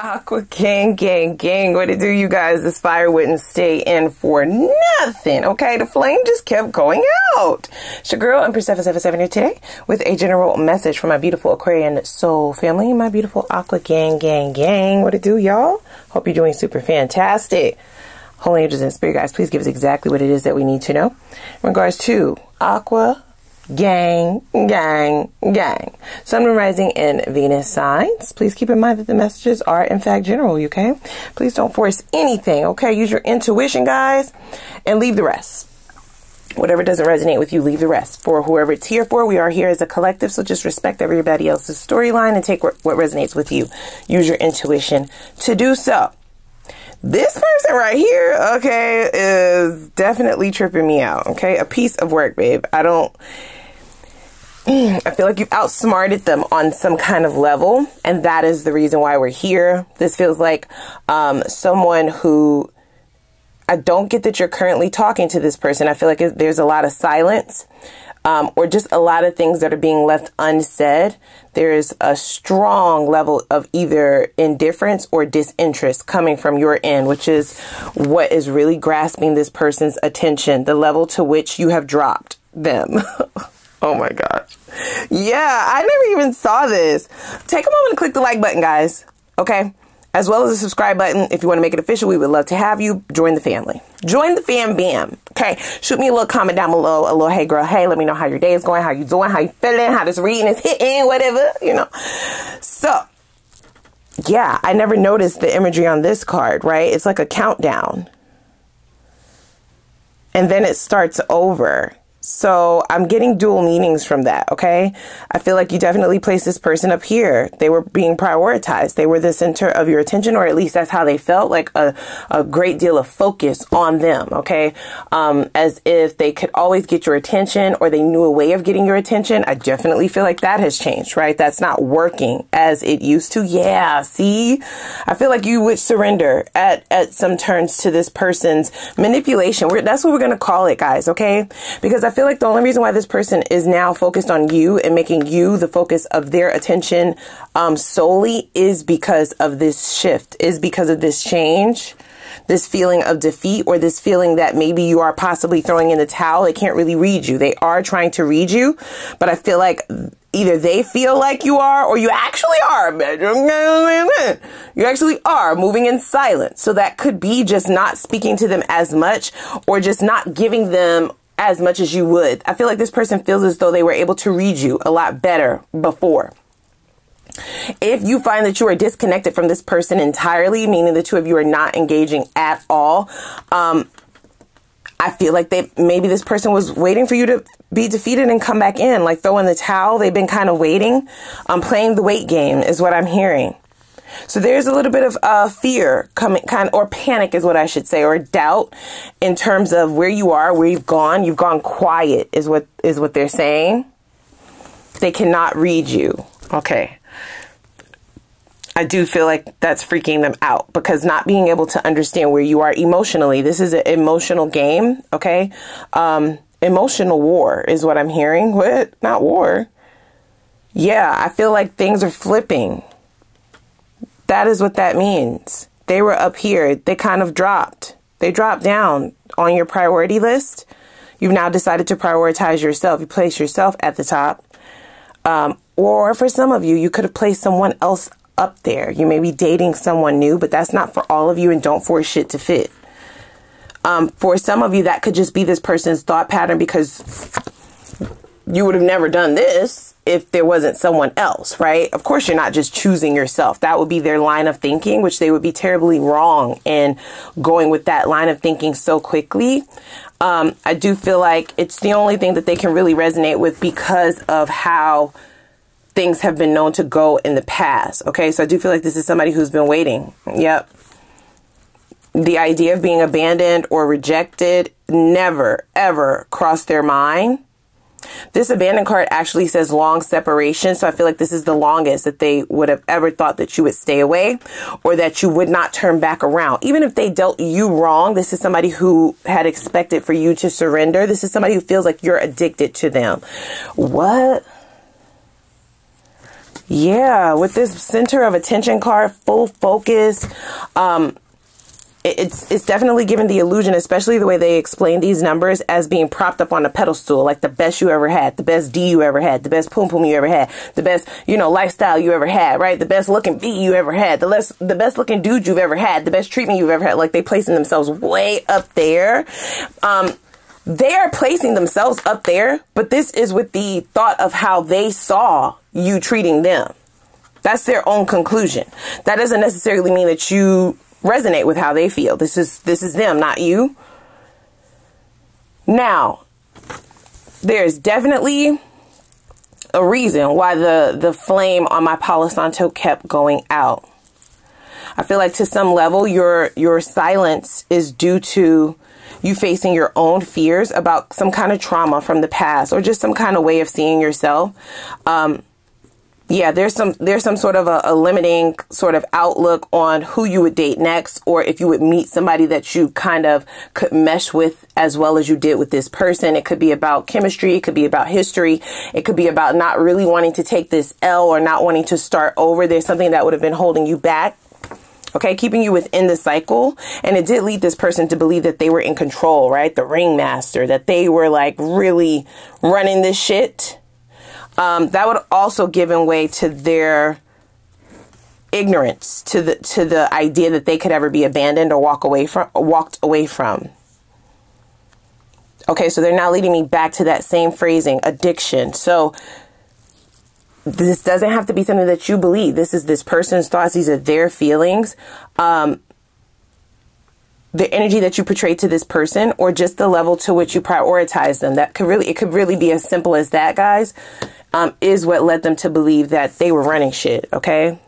Aqua gang, what it do, you guys? This fire wouldn't stay in for nothing, okay? The flame just kept going out. It's your girl, Empress 777 here today with a general message from my beautiful Aquarian soul family, my beautiful Aqua gang. What it do, y'all? Hope you're doing super fantastic. Holy angels and spirit guys, please give us exactly what it is that we need to know in regards to Aqua gang. Sun, Moon, Rising, and Venus signs. Please keep in mind that the messages are in fact general, okay? Please don't force anything, okay? Use your intuition, guys, and leave the rest. Whatever doesn't resonate with you, leave the rest. For whoever it's here for, we are here as a collective, so just respect everybody else's storyline and take what resonates with you. Use your intuition to do so. This person right here, okay, is definitely tripping me out, okay? A piece of work, babe. I feel like you've outsmarted them on some kind of level, and that is the reason why we're here. This feels like someone who, I don't get that you're currently talking to this person. I feel like there's a lot of silence, or just a lot of things that are being left unsaid. There's a strong level of either indifference or disinterest coming from your end, which is what is really grasping this person's attention, the level to which you have dropped them. Oh my gosh. Yeah, I never even saw this. Take a moment and click the like button, guys. Okay? As well as the subscribe button. If you want to make it official, we would love to have you join the family. Join the fam bam. Okay? Shoot me a little comment down below. A little, hey girl, hey, let me know how your day is going, how you doing, how you feeling, how this reading is hitting, whatever, you know. So, yeah, I never noticed the imagery on this card, right? It's like a countdown. And then it starts over. So I'm getting dual meanings from that, okay? I feel like you definitely placed this person up here. They were being prioritized. They were the center of your attention, or at least that's how they felt, like a great deal of focus on them, okay? As if they could always get your attention, or they knew a way of getting your attention. I definitely feel like that has changed, right? That's not working as it used to. Yeah, see? I feel like you would surrender at some turns to this person's manipulation. That's what we're going to call it, guys, okay? Because I feel like the only reason why this person is now focused on you and making you the focus of their attention solely is because of this shift, is because of this change, this feeling of defeat, or this feeling that maybe you are possibly throwing in the towel. They can't really read you. They are trying to read you, but I feel like either they feel like you are, or you actually are. You actually are moving in silence. So that could be just not speaking to them as much, or just not giving them as much as you would. I feel like this person feels as though they were able to read you a lot better before. If you find that you are disconnected from this person entirely, meaning the two of you are not engaging at all, I feel like maybe this person was waiting for you to be defeated and come back in, like throw in the towel. They've been kind of waiting. Playing the wait game is what I'm hearing. So there's a little bit of fear coming, or panic is what I should say, or doubt in terms of where you are, where you've gone. You've gone quiet is what they're saying. They cannot read you. Okay. I do feel like that's freaking them out, because not being able to understand where you are emotionally. This is an emotional game. Okay. Emotional war is what I'm hearing. What? Not war. Yeah. I feel like things are flipping. That is what that means. They were up here. They kind of dropped. They dropped down on your priority list. You've now decided to prioritize yourself. You place yourself at the top. Or for some of you, you could have placed someone else up there. You may be dating someone new, but that's not for all of you, and don't force shit to fit. For some of you, that could just be this person's thought pattern, because you would have never done this if there wasn't someone else, right? Of course, you're not just choosing yourself. That would be their line of thinking, which they would be terribly wrong in going with that line of thinking so quickly. I do feel like it's the only thing that they can really resonate with, because of how things have been known to go in the past. Okay, so I do feel like this is somebody who's been waiting. Yep. The idea of being abandoned or rejected never, ever crossed their mind. This abandoned card actually says long separation. So I feel like this is the longest that they would have ever thought that you would stay away, or that you would not turn back around. Even if they dealt you wrong, this is somebody who had expected for you to surrender. This is somebody who feels like you're addicted to them. What? Yeah, with this center of attention card, full focus, it's definitely given the illusion, especially the way they explain these numbers, as being propped up on a pedestal, like the best you ever had, the best D you ever had, the best poom poom you ever had, the best, you know, lifestyle you ever had, right? The best looking beat you ever had, the best looking dude you've ever had, the best treatment you've ever had. Like, they placing themselves way up there. They are placing themselves up there, but this is with the thought of how they saw you treating them. That's their own conclusion. That doesn't necessarily mean that you resonate with how they feel. This is them, not you. Now, there's definitely a reason why the flame on my Palo Santo kept going out. I feel like to some level your silence is due to you facing your own fears about some kind of trauma from the past, or just some kind of way of seeing yourself. Yeah, there's some sort of a limiting sort of outlook on who you would date next, or if you would meet somebody that you kind of could mesh with as well as you did with this person. It could be about chemistry. It could be about history. It could be about not really wanting to take this L or not wanting to start over. There's something that would have been holding you back. Okay, keeping you within the cycle. And it did lead this person to believe that they were in control, right? The ringmaster, that they were like really running this shit. That would also give way to their ignorance, to the idea that they could ever be abandoned or walked away from. Okay, so they're now leading me back to that same phrasing, addiction. So this doesn't have to be something that you believe. This is this person's thoughts. These are their feelings. The energy that you portray to this person, or just the level to which you prioritize them. It could really be as simple as that, guys, is what led them to believe that they were running shit. Okay.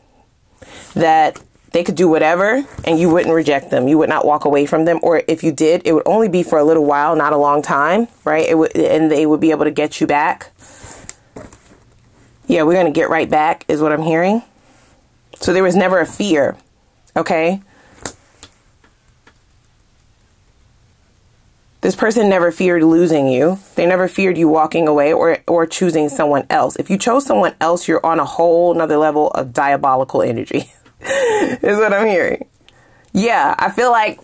That they could do whatever and you wouldn't reject them. You would not walk away from them. Or if you did, it would only be for a little while, not a long time. Right. And they would be able to get you back. Yeah, we're going to get right back is what I'm hearing. So there was never a fear. Okay. This person never feared losing you. They never feared you walking away or choosing someone else. If you chose someone else, you're on a whole nother level of diabolical energy is what I'm hearing. Yeah, I feel like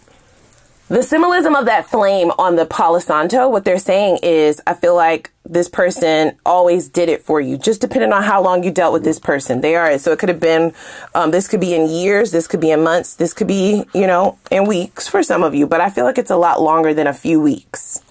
the symbolism of that flame on the Palo Santo, what they're saying is, I feel like this person always did it for you, just depending on how long you dealt with this person. So it could have been, this could be in years, this could be in months, this could be, in weeks for some of you, but I feel like it's a lot longer than a few weeks.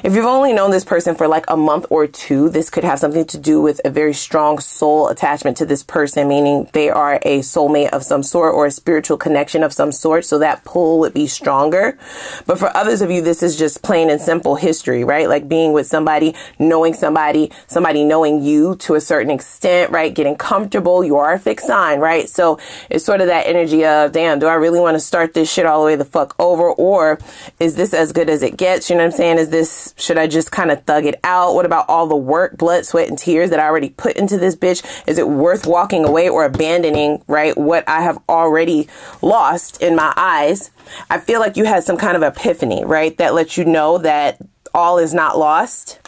If you've only known this person for like a month or two, this could have something to do with a very strong soul attachment to this person, meaning they are a soulmate of some sort or a spiritual connection of some sort. So that pull would be stronger. But for others of you, this is just plain and simple history, right? Like being with somebody, knowing somebody knowing you to a certain extent, right? Getting comfortable. You are a fixed sign, right? So it's sort of that energy of, damn, do I really want to start this shit all the way the fuck over? Or is this as good as it gets? You know what I'm saying? Should I just kind of thug it out? What about all the work, blood, sweat, and tears that I already put into this bitch? Is it worth walking away or abandoning, right, what I have already lost in my eyes? I feel like you had some kind of epiphany, right, that lets you know that all is not lost.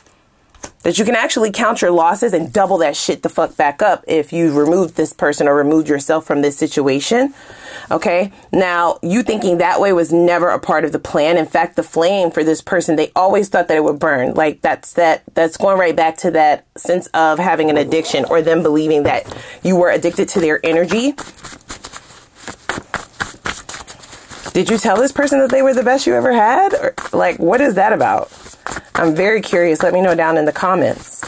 That you can actually count your losses and double that shit the fuck back up if you removed this person or removed yourself from this situation. Okay. Now, you thinking that way was never a part of the plan. In fact, the flame for this person, they always thought that it would burn. Like that's going right back to that sense of having an addiction, or them believing that you were addicted to their energy. Did you tell this person that they were the best you ever had? Or like, what is that about? I'm very curious. Let me know down in the comments.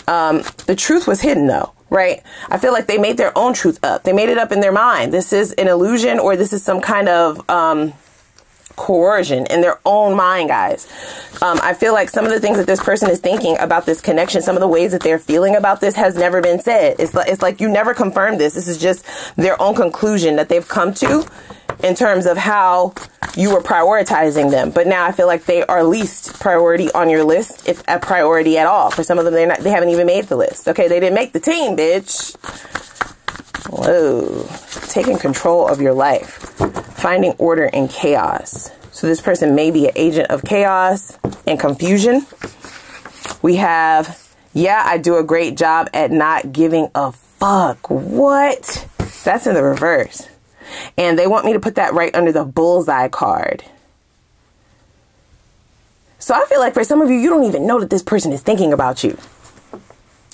The truth was hidden though, right? I feel like they made their own truth up. They made it up in their mind. This is an illusion, or this is some kind of coercion in their own mind, guys. I feel like some of the things that this person is thinking about this connection, some of the ways that they're feeling about this has never been said. It's like you never confirmed this. This is just their own conclusion that they've come to in terms of how you were prioritizing them. But now I feel like they are least priority on your list, if a priority at all. For some of them, they haven't even made the list. Okay, they didn't make the team, bitch. Whoa. Taking control of your life. Finding order in chaos. So this person may be an agent of chaos and confusion. We have Yeah, I do a great job at not giving a fuck. What? That's in the reverse. And they want me to put that right under the bullseye card. So I feel like for some of you, you don't even know that this person is thinking about you.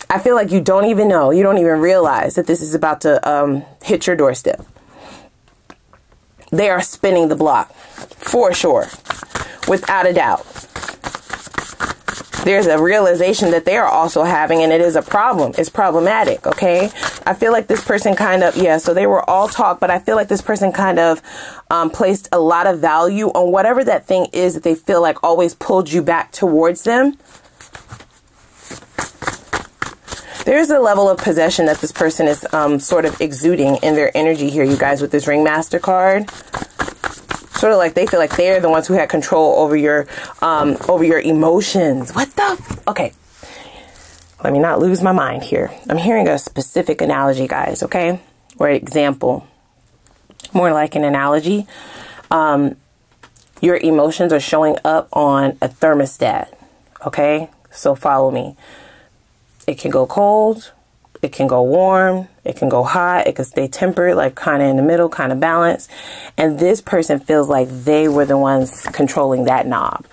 I feel like you don't even know. You don't even realize that this is about to hit your doorstep. They are spinning the block for sure, without a doubt. There's a realization that they are also having, and it is a problem. It's problematic, okay? I feel like this person kind of, yeah, so they were all talk, but I feel like this person kind of placed a lot of value on whatever that thing is that they feel like always pulled you back towards them. There's a level of possession that this person is sort of exuding in their energy here, you guys, with this Ringmaster card. Sort of like they feel like they're the ones who had control over your emotions. What the? Okay. Let me not lose my mind here. I'm hearing a specific analogy, guys, okay? Or example. More like an analogy. Your emotions are showing up on a thermostat, okay? So follow me. It can go cold. It can go warm. It can go hot. It can stay tempered, like kind of in the middle, kind of balanced. And this person feels like they were the ones controlling that knob.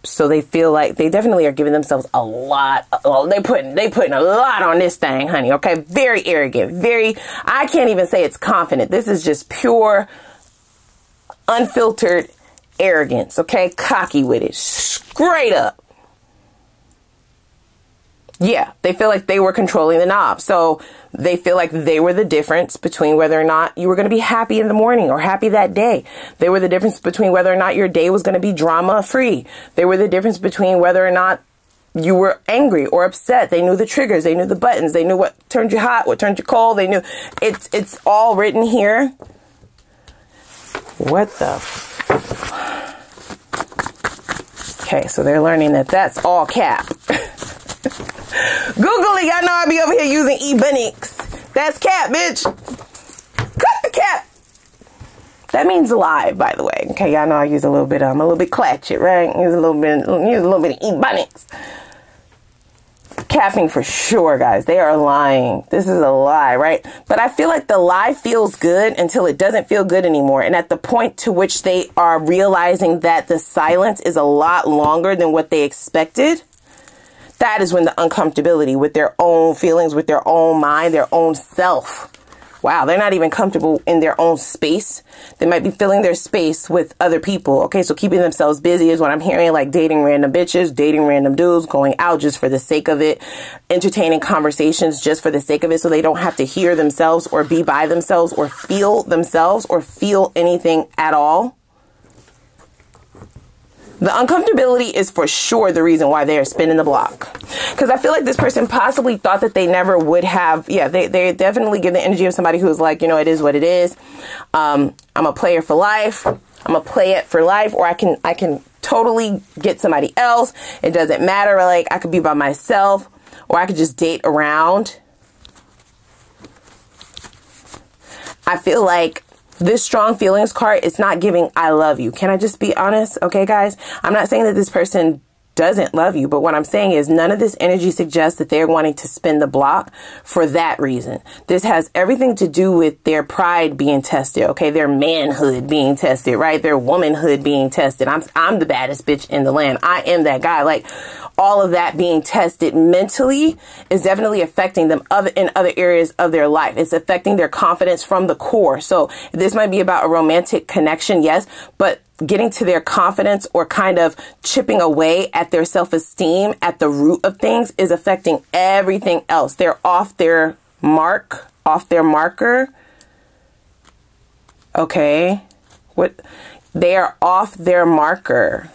So they feel like they definitely are giving themselves a lot. Oh, they putting a lot on this thing, honey. Okay. Very arrogant. Very, I can't even say it's confident. This is just pure, unfiltered arrogance. Okay. Cocky with it. Straight up. Yeah, they feel like they were controlling the knob. So they feel like they were the difference between whether or not you were going to be happy in the morning or happy that day. They were the difference between whether or not your day was going to be drama free. They were the difference between whether or not you were angry or upset. They knew the triggers. They knew the buttons. They knew what turned you hot, what turned you cold. They knew it's all written here. What the? Okay, so they're learning that that's all cap. Google it. Y'all know I be over here using Ebonics. That's cap, bitch. Cut the cap. That means live, by the way. Okay, y'all know I use a little bit clatchet, right? Use a little bit of Ebonics. Capping for sure, guys. They are lying. This is a lie, right? But I feel like the lie feels good until it doesn't feel good anymore. And at the point to which they are realizing that the silence is a lot longer than what they expected, that is when the uncomfortability with their own feelings, with their own mind, their own self. Wow, they're not even comfortable in their own space. They might be filling their space with other people. Okay, so keeping themselves busy is what I'm hearing, like dating random bitches, dating random dudes, going out just for the sake of it, entertaining conversations just for the sake of it so they don't have to hear themselves or be by themselves or feel anything at all. The uncomfortability is for sure the reason why they are spinning the block. Because I feel like this person possibly thought that they never would have. Yeah, they definitely give the energy of somebody who's like, you know, it is what it is. I'm a player for life. I'm gonna play it for life, or I can totally get somebody else. It doesn't matter. Like I could be by myself, or I could just date around. I feel like this strong feelings card is not giving I love you. Can I just be honest? Okay, guys, I'm not saying that this person doesn't love you, but what I'm saying is none of this energy suggests that they're wanting to spin the block for that reason. This has everything to do with their pride being tested, okay? Their manhood being tested, right? Their womanhood being tested. I'm the baddest bitch in the land. I am that guy. Like all of that being tested mentally is definitely affecting them in other areas of their life. It's affecting their confidence from the core. So this might be about a romantic connection, yes, but getting to their confidence or kind of chipping away at their self-esteem at the root of things is affecting everything else. They're off their mark, off their marker. Okay. They are off their marker.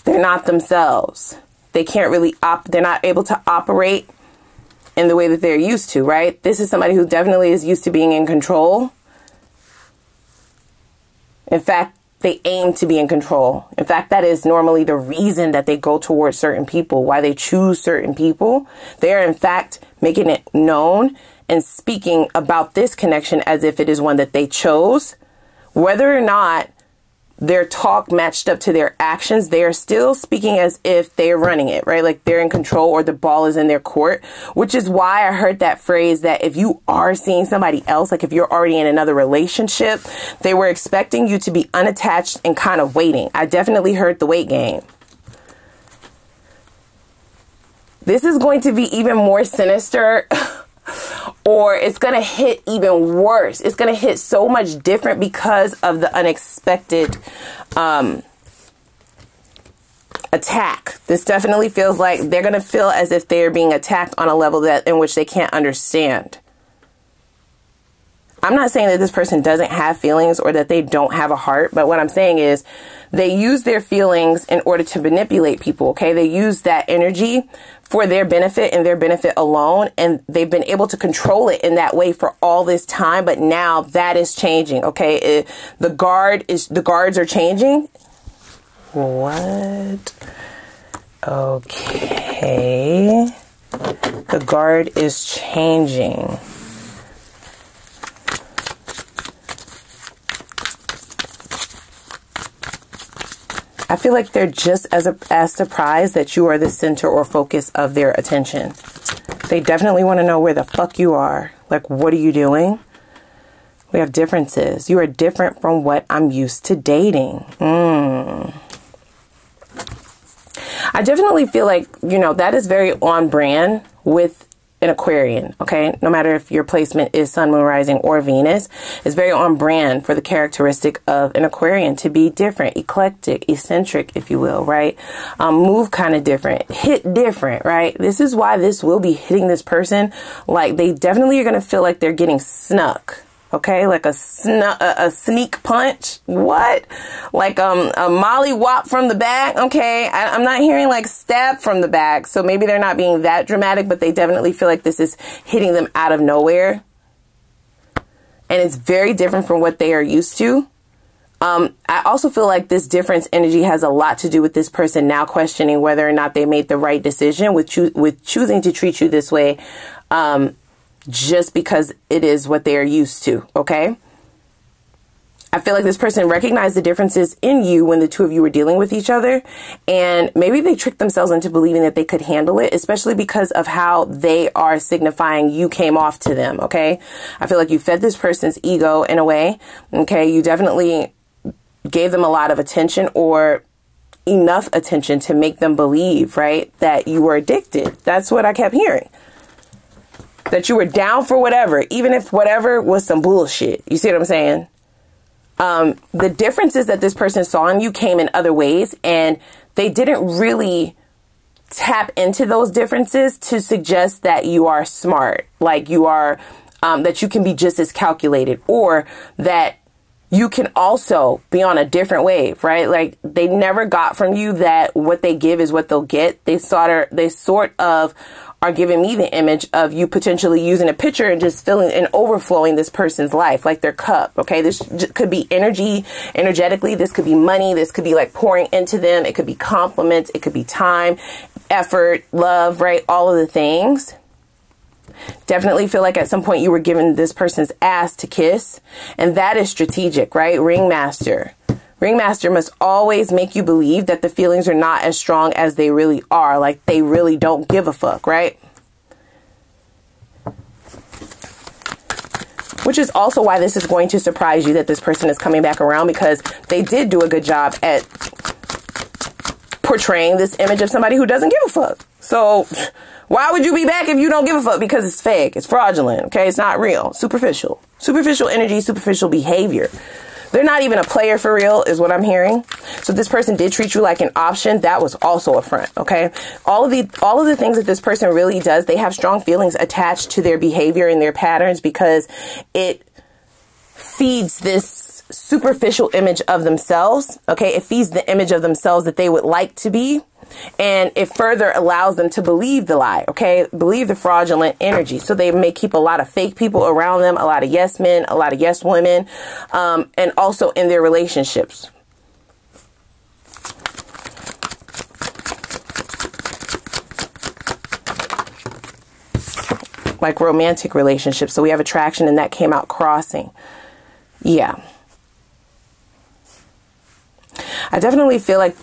They're not themselves. They can't really they're not able to operate in the way that they're used to, right? This is somebody who definitely is used to being in control. In fact, they aim to be in control. In fact, that is normally the reason that they go towards certain people, why they choose certain people. They are, in fact, making it known and speaking about this connection as if it is one that they chose, whether or not their talk matched up to their actions, they are still speaking as if they're running it, right? Like they're in control or the ball is in their court, which is why I heard that phrase that if you are seeing somebody else, like if you're already in another relationship, they were expecting you to be unattached and kind of waiting. I definitely heard the wait game. This is going to be even more sinister. Or it's going to hit even worse. It's going to hit so much different because of the unexpected attack. This definitely feels like they're going to feel as if they're being attacked on a level that in which they can't understand. I'm not saying that this person doesn't have feelings or that they don't have a heart, but what I'm saying is they use their feelings in order to manipulate people, okay? They use that energy for their benefit and their benefit alone, and they've been able to control it in that way for all this time, but now that is changing, okay? The guards are changing. What? Okay. The guard is changing. I feel like they're just as surprised that you are the center or focus of their attention. They definitely want to know where the fuck you are. Like, what are you doing? We have differences. You are different from what I'm used to dating. I definitely feel like, you know, that is very on brand with an Aquarian, okay? No matter if your placement is Sun, Moon, Rising, or Venus, it's very on brand for the characteristic of an Aquarian to be different, eclectic, eccentric, if you will, right? Move kind of different, hit different, right? This is why this will be hitting this person. Like, they definitely are going to feel like they're getting snuck. Okay, like a sneak punch. What? Like a molly whop from the back. Okay, I'm not hearing like stab from the back. So maybe they're not being that dramatic, but they definitely feel like this is hitting them out of nowhere. And it's very different from what they are used to. I also feel like this difference energy has a lot to do with this person now questioning whether or not they made the right decision with choosing to treat you this way. Just because it is what they are used to, okay? I feel like this person recognized the differences in you when the two of you were dealing with each other, and maybe they tricked themselves into believing that they could handle it, especially because of how they are signifying you came off to them, okay? I feel like you fed this person's ego in a way, okay? You definitely gave them a lot of attention or enough attention to make them believe, right, that you were addicted. That's what I kept hearing. That you were down for whatever, even if whatever was some bullshit. You see what I'm saying? The differences that this person saw in you came in other ways, and they didn't really tap into those differences to suggest that you are smart, like you are, that you can be just as calculated, or that you can also be on a different wave, right? Like they never got from you that what they give is what they'll get. They sort of are giving me the image of you potentially using a pitcher and just filling and overflowing this person's life, like their cup. Okay, this could be energetically. This could be money. This could be like pouring into them. It could be compliments. It could be time, effort, love, right? All of the things. Definitely feel like at some point you were given this person's ass to kiss, and that is strategic, right? Ringmaster. Ringmaster must always make you believe that the feelings are not as strong as they really are. Like they really don't give a fuck, right? Which is also why this is going to surprise you that this person is coming back around, because they did do a good job at portraying this image of somebody who doesn't give a fuck. So why would you be back if you don't give a fuck? Because it's fake. It's fraudulent. Okay. It's not real. Superficial energy, superficial behavior. They're not even a player for real is what I'm hearing. So this person did treat you like an option. That was also a front. Okay. All of the things that this person really does, they have strong feelings attached to their behavior and their patterns because it feeds this superficial image of themselves. Okay. It feeds the image of themselves that they would like to be. And it further allows them to believe the lie, okay? Believe the fraudulent energy. So they may keep a lot of fake people around them, a lot of yes men, a lot of yes women, and also in their relationships. Like romantic relationships. So we have attraction, and that came out crossing. Yeah. I definitely feel like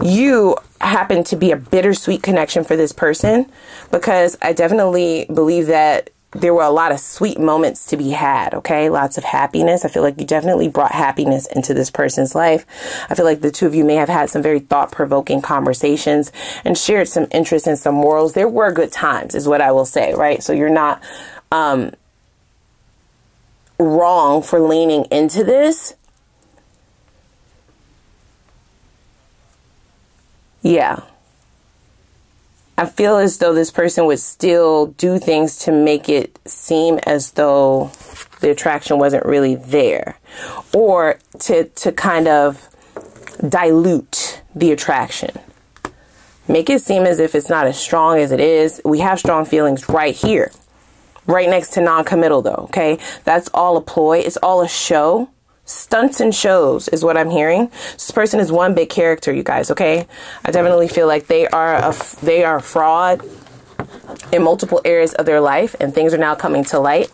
you happen to be a bittersweet connection for this person, because I definitely believe that there were a lot of sweet moments to be had, okay? Lots of happiness. I feel like you definitely brought happiness into this person's life. I feel like the two of you may have had some very thought-provoking conversations and shared some interests and some morals. There were good times, is what I will say, right? So you're not wrong for leaning into this. Yeah. I feel as though this person would still do things to make it seem as though the attraction wasn't really there, or to kind of dilute the attraction. Make it seem as if it's not as strong as it is. We have strong feelings right here, right next to non-committal though, okay? That's all a ploy. It's all a show. Stunts and shows is what I'm hearing. This person is one big character, you guys, okay? I definitely feel like they are a fraud in multiple areas of their life, and things are now coming to light.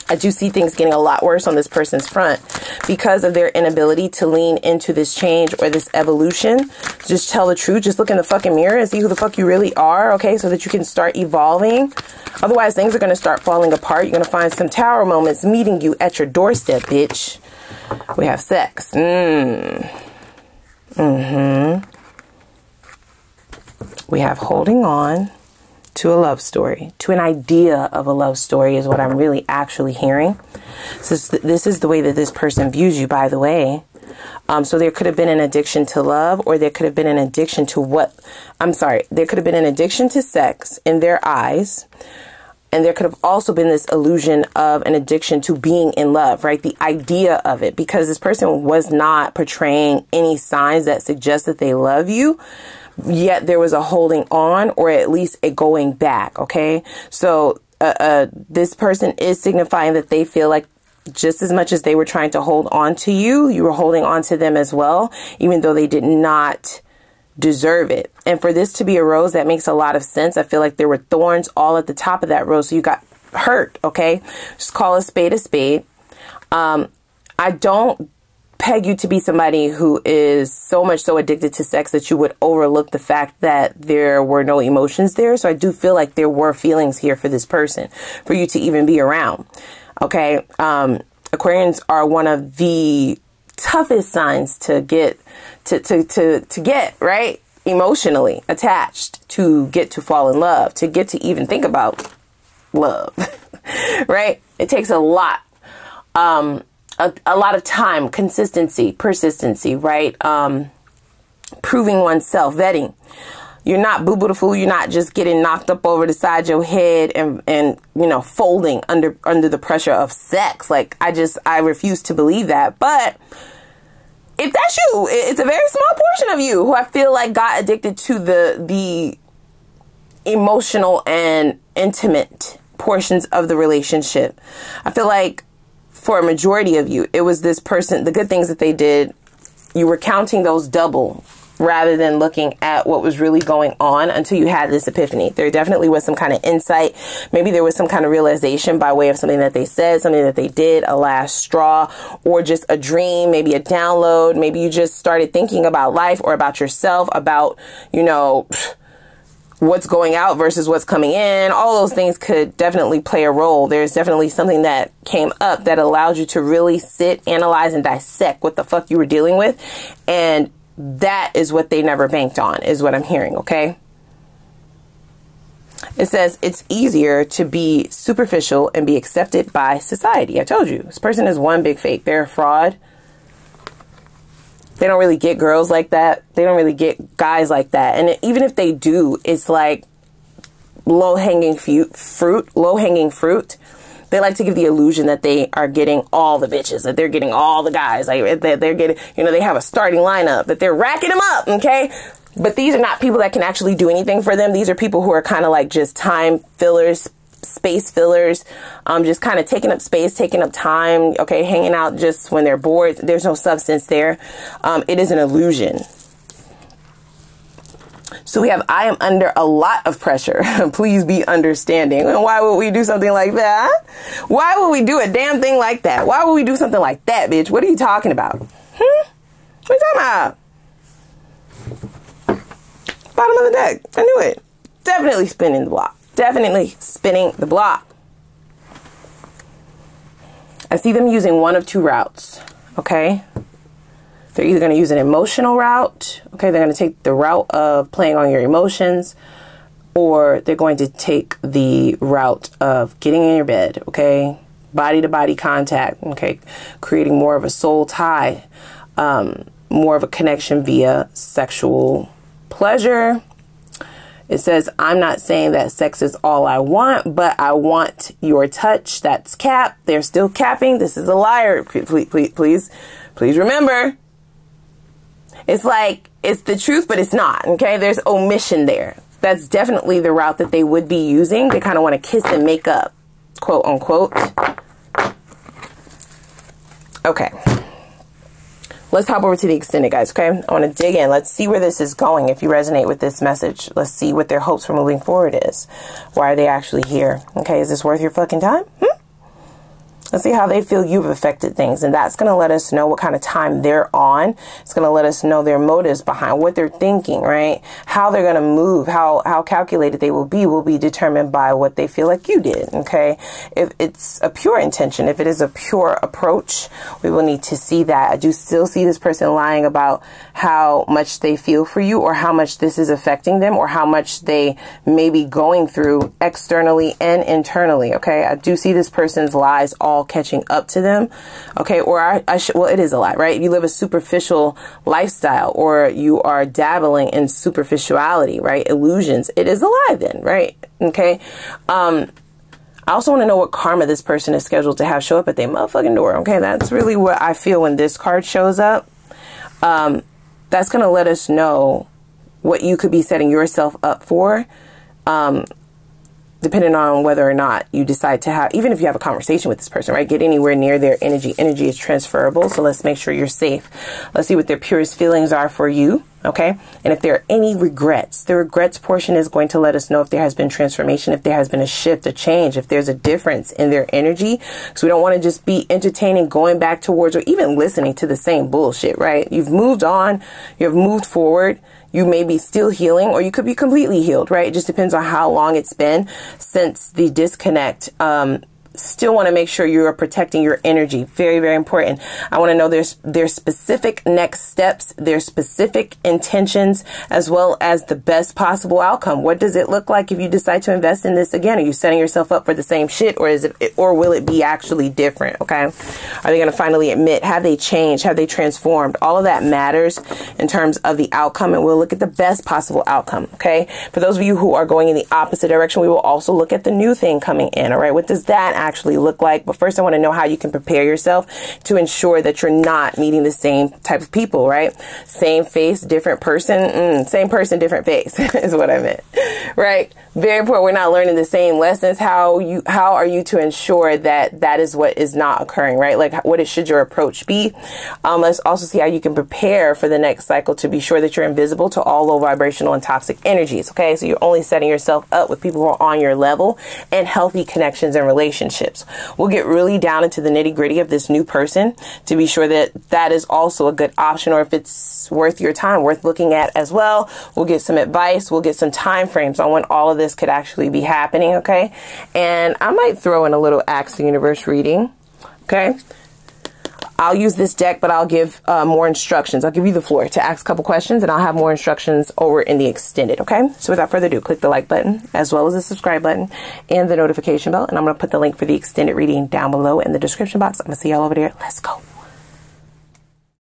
I do see things getting a lot worse on this person's front because of their inability to lean into this change or this evolution. Just tell the truth. Just look in the fucking mirror and see who the fuck you really are, okay? So that you can start evolving. Otherwise, things are going to start falling apart. You're going to find some tower moments meeting you at your doorstep, bitch. We have sex. We have holding on to a love story, to an idea of a love story is what I'm really actually hearing. This is the way that this person views you, by the way. So there could have been an addiction to love, or there could have been an addiction to there could have been an addiction to sex in their eyes. And there could have also been this illusion of an addiction to being in love, right? The idea of it, because this person was not portraying any signs that suggest that they love you. Yet there was a holding on, or at least a going back. Okay. So, this person is signifying that they feel like just as much as they were trying to hold on to you, you were holding on to them as well, even though they did not deserve it. And for this to be a rose, that makes a lot of sense. I feel like there were thorns all at the top of that rose. So you got hurt. Okay. Just call a spade a spade. I don't peg you to be somebody who is so much so addicted to sex that you would overlook the fact that there were no emotions there. So I do feel like there were feelings here for this person for you to even be around. Okay. Aquarians are one of the toughest signs to get right emotionally attached, to get to fall in love, to get to even think about love. Right? It takes a lot. A lot of time, consistency, persistency, right? Proving oneself, vetting. You're not boo-boo the fool. You're not just getting knocked up over the side of your head and you know, folding under the pressure of sex. Like, I refuse to believe that. But if that's you, it's a very small portion of you who I feel like got addicted to the emotional and intimate portions of the relationship. I feel like for a majority of you, it was this person, the good things that they did, you were counting those double rather than looking at what was really going on until you had this epiphany. There definitely was some kind of insight. Maybe there was some kind of realization by way of something that they said, something that they did, a last straw, or just a dream, maybe a download. Maybe you just started thinking about life or about yourself, about, you know, what's going out versus what's coming in. All those things could definitely play a role. There's definitely something that came up that allowed you to really sit, analyze, and dissect what the fuck you were dealing with. And that is what they never banked on, is what I'm hearing, okay? It says it's easier to be superficial and be accepted by society. I told you, this person is one big fake. They're a fraud. They don't really get girls like that. They don't really get guys like that. And even if they do, it's like low-hanging fruit. They like to give the illusion that they are getting all the bitches, that they're getting all the guys, like that they're getting, you know, they have a starting lineup, that they're racking them up, okay? But these are not people that can actually do anything for them. These are people who are kind of like just time fillers, space fillers, just kind of taking up space, taking up time, okay, hanging out just when they're bored. There's no substance there. It is an illusion. So we have, I am under a lot of pressure. Please be understanding. And why would we do something like that? Why would we do a damn thing like that? Why would we do something like that, bitch? What are you talking about? What are you talking about? Bottom of the deck. I knew it. Definitely spinning the block. Definitely spinning the block. I see them using one of two routes. Okay. They're either going to use an emotional route. Okay. They're going to take the route of playing on your emotions. Or they're going to take the route of getting in your bed. Okay. Body to body contact. Okay. Creating more of a soul tie. More of a connection via sexual pleasure. It says, I'm not saying that sex is all I want, but I want your touch. That's cap. They're still capping. This is a liar. Please remember. It's like, it's the truth, but it's not. Okay. There's omission there. That's definitely the route that they would be using. They kind of want to kiss and make up, quote unquote. Okay. Let's hop over to the extended, guys, okay? I want to dig in. Let's see where this is going. If you resonate with this message, let's see what their hopes for moving forward is. Why are they actually here? Okay, is this worth your fucking time? Let's see how they feel you've affected things. And that's going to let us know what kind of time they're on. It's going to let us know their motives behind what they're thinking, right? How they're going to move, how calculated they will be determined by what they feel like you did, okay? If it's a pure intention, if it is a pure approach, we will need to see that. I do still see this person lying about how much they feel for you or how much this is affecting them or how much they may be going through externally and internally, okay? I do see this person's lies all catching up to them, okay? Or well, it is a lie, right? You live a superficial lifestyle or you are dabbling in superficiality, right? Illusions. It is a lie then, right? Okay. I also want to know what karma this person is scheduled to have show up at their motherfucking door. Okay. That's really what I feel when this card shows up. That's going to let us know what you could be setting yourself up for. Depending on whether or not you decide to have, even if you have a conversation with this person, right? Get anywhere near their energy. Energy is transferable. So let's make sure you're safe. Let's see what their purest feelings are for you. Okay. And if there are any regrets, the regrets portion is going to let us know if there has been transformation, if there has been a shift, a change, if there's a difference in their energy. So we don't want to just be entertaining, going back towards, or even listening to the same bullshit, right? You've moved on, you've moved forward. You may be still healing or you could be completely healed, right? It just depends on how long it's been since the disconnect. Still want to make sure you are protecting your energy. Very, very important. I want to know their specific next steps, their specific intentions, as well as the best possible outcome. What does it look like if you decide to invest in this again? Are you setting yourself up for the same shit or or will it be actually different? Okay. Are they going to finally admit, have they changed? Have they transformed? All of that matters in terms of the outcome, and we'll look at the best possible outcome. Okay. For those of you who are going in the opposite direction, we will also look at the new thing coming in. All right. What does that actually look like? But first I want to know how you can prepare yourself to ensure that you're not meeting the same type of people, right? Same face, different person, same person, different face is what I meant, right? Very important. We're not learning the same lessons. How are you to ensure that that is what is not occurring, right? Like should your approach be? Let's also see how you can prepare for the next cycle to be sure that you're invisible to all low vibrational and toxic energies. Okay. So you're only setting yourself up with people who are on your level and healthy connections and relationships. We'll get really down into the nitty gritty of this new person to be sure that that is also a good option, or if it's worth your time, worth looking at as well. We'll get some advice. We'll get some time frames on when all of this could actually be happening. Okay. And I might throw in a little Ask the Universe reading. Okay. I'll use this deck, but I'll give more instructions. I'll give you the floor to ask a couple questions, and I'll have more instructions over in the extended, okay? So without further ado, click the like button, as well as the subscribe button, and the notification bell, and I'm going to put the link for the extended reading down below in the description box. I'm going to see y'all over there. Let's go.